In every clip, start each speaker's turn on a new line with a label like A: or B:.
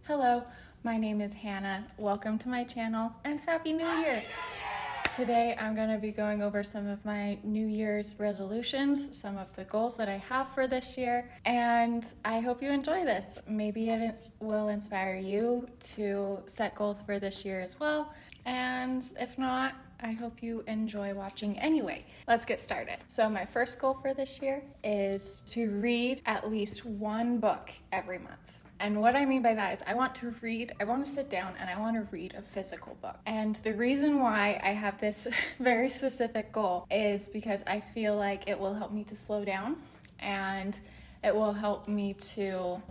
A: Hello, my name is Hannah. Welcome to my channel and Happy New Year! Today I'm going to be going over some of my New Year's resolutions, some of the goals that I have for this year, and I hope you enjoy this. Maybe it will inspire you to set goals for this year as well, and if not, I hope you enjoy watching anyway. Let's get started. So my first goal for this year is to read at least one book every month. And what I mean by that is I want to sit down and I want to read a physical book. And the reason why I have this very specific goal is because I feel like it will help me to slow down and it will help me to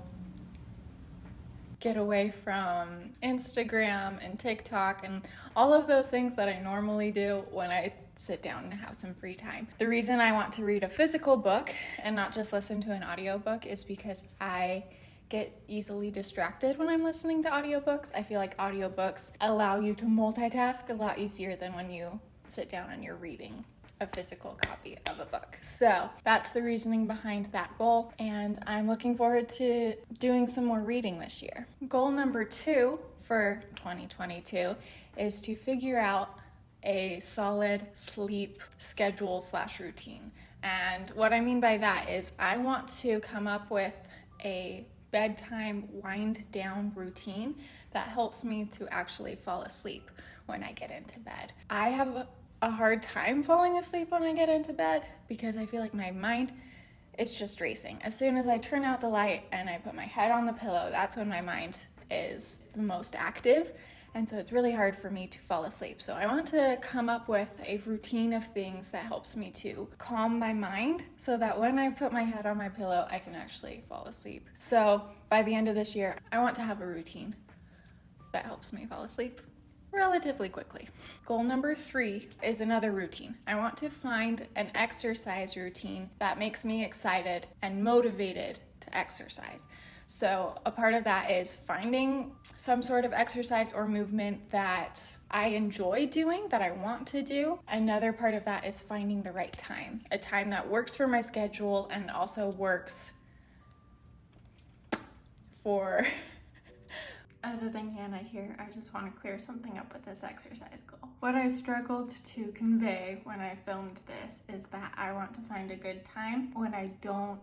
A: get away from Instagram and TikTok and all of those things that I normally do when I sit down and have some free time. The reason I want to read a physical book and not just listen to an audiobook is because I get easily distracted when I'm listening to audiobooks. I feel like audiobooks allow you to multitask a lot easier than when you sit down and you're reading a physical copy of a book. So that's the reasoning behind that goal, and I'm looking forward to doing some more reading this year. Goal number 2 for 2022 is to figure out a solid sleep schedule / routine. And what I mean by that is I want to come up with a bedtime wind down routine that helps me to actually fall asleep when I get into bed. I have a hard time falling asleep when I get into bed because I feel like my mind is just racing. As soon as I turn out the light and I put my head on the pillow, that's when my mind is the most active. And so it's really hard for me to fall asleep. So I want to come up with a routine of things that helps me to calm my mind so that when I put my head on my pillow, I can actually fall asleep. So by the end of this year, I want to have a routine that helps me fall asleep relatively quickly. Goal number 3 is another routine. I want to find an exercise routine that makes me excited and motivated to exercise. So a part of that is finding some sort of exercise or movement that I enjoy doing, that I want to do. Another part of that is finding the right time, a time that works for my schedule and also works for editing Hannah here. I just want to clear something up with this exercise goal. What I struggled to convey when I filmed this is that I want to find a good time when I don't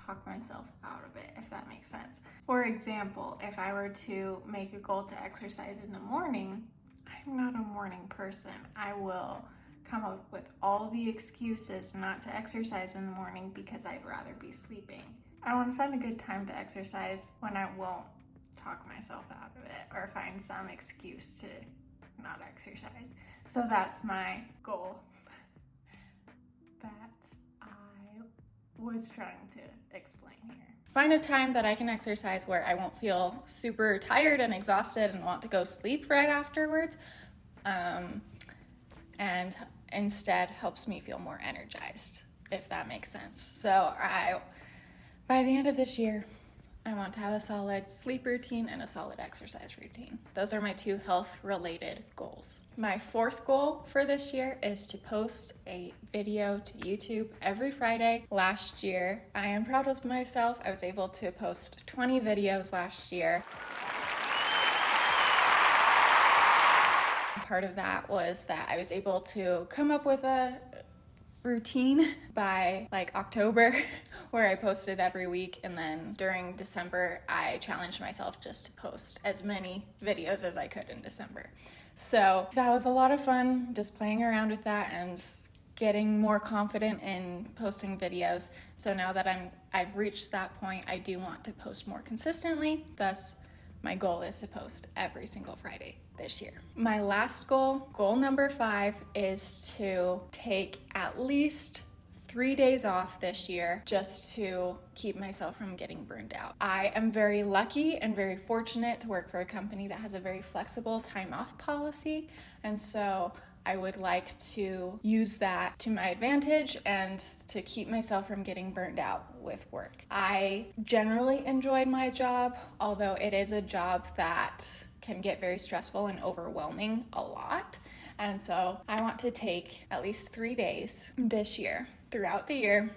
A: talk myself out of it, if that makes sense. For example, if I were to make a goal to exercise in the morning, I'm not a morning person. I will come up with all the excuses not to exercise in the morning because I'd rather be sleeping. I want to find a good time to exercise when I won't talk myself out of it or find some excuse to not exercise. So that's my goal that I was trying to explain here. Find a time that I can exercise where I won't feel super tired and exhausted and want to go sleep right afterwards, and instead helps me feel more energized, if that makes sense. So by the end of this year, I want to have a solid sleep routine and a solid exercise routine. Those are my 2 health-related goals. My 4th goal for this year is to post a video to YouTube every Friday. Last year, I am proud of myself. I was able to post 20 videos last year. Part of that was that I was able to come up with a routine by October where I posted every week, and then during December I challenged myself just to post as many videos as I could in December. So that was a lot of fun, just playing around with that and getting more confident in posting videos. So now that I've reached that point, I do want to post more consistently. Thus, my goal is to post every single Friday this year. My last goal number 5, is to take at least 3 days off this year just to keep myself from getting burned out. I am very lucky and very fortunate to work for a company that has a very flexible time off policy, and so I would like to use that to my advantage and to keep myself from getting burned out with work. I generally enjoyed my job, although it is a job that can get very stressful and overwhelming a lot. And so I want to take at least 3 days this year, throughout the year,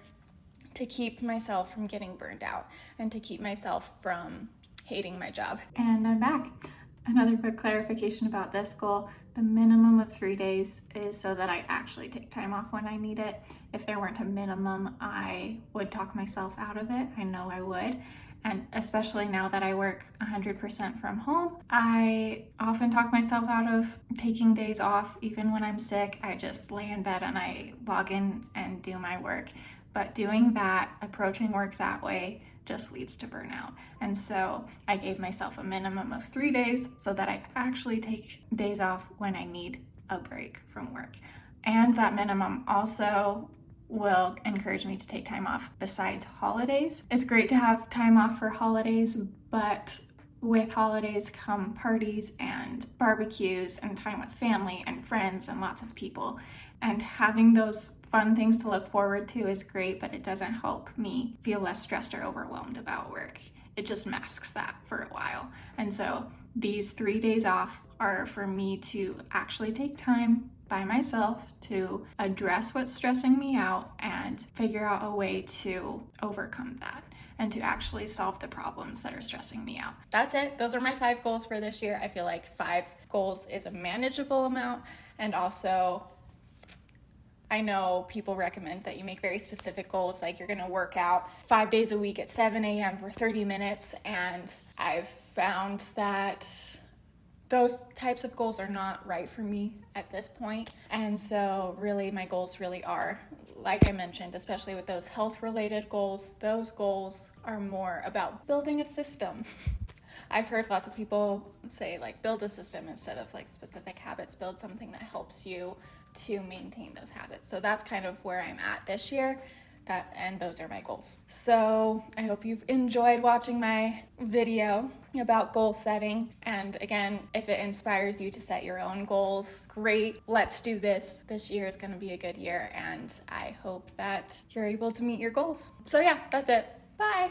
A: to keep myself from getting burned out and to keep myself from hating my job.
B: And I'm back. Another quick clarification about this goal. The minimum of 3 days is so that I actually take time off when I need it. If there weren't a minimum, I would talk myself out of it. I know I would. And especially now that I work 100% from home, I often talk myself out of taking days off. Even when I'm sick, I just lay in bed and I log in and do my work. But doing that, approaching work that way, just leads to burnout. And so I gave myself a minimum of 3 days so that I actually take days off when I need a break from work. And that minimum also will encourage me to take time off besides holidays. It's great to have time off for holidays, but with holidays come parties and barbecues and time with family and friends and lots of people. And having those fun things to look forward to is great, but it doesn't help me feel less stressed or overwhelmed about work. It just masks that for a while. And so these 3 days off are for me to actually take time by myself to address what's stressing me out and figure out a way to overcome that and to actually solve the problems that are stressing me out.
A: That's it. Those are my 5 goals for this year. I feel like 5 goals is a manageable amount, and also I know people recommend that you make very specific goals, like you're gonna work out 5 days a week at 7 a.m. for 30 minutes, and I've found that those types of goals are not right for me at this point. And so really my goals really are, like I mentioned, especially with those health related goals, those goals are more about building a system. I've heard lots of people say like build a system instead of like specific habits, build something that helps you to maintain those habits. So that's kind of where I'm at this year. And those are my goals. So I hope you've enjoyed watching my video about goal setting. And again, if it inspires you to set your own goals, great. Let's do this. This year is going to be a good year, and I hope that you're able to meet your goals. So yeah, that's it. Bye.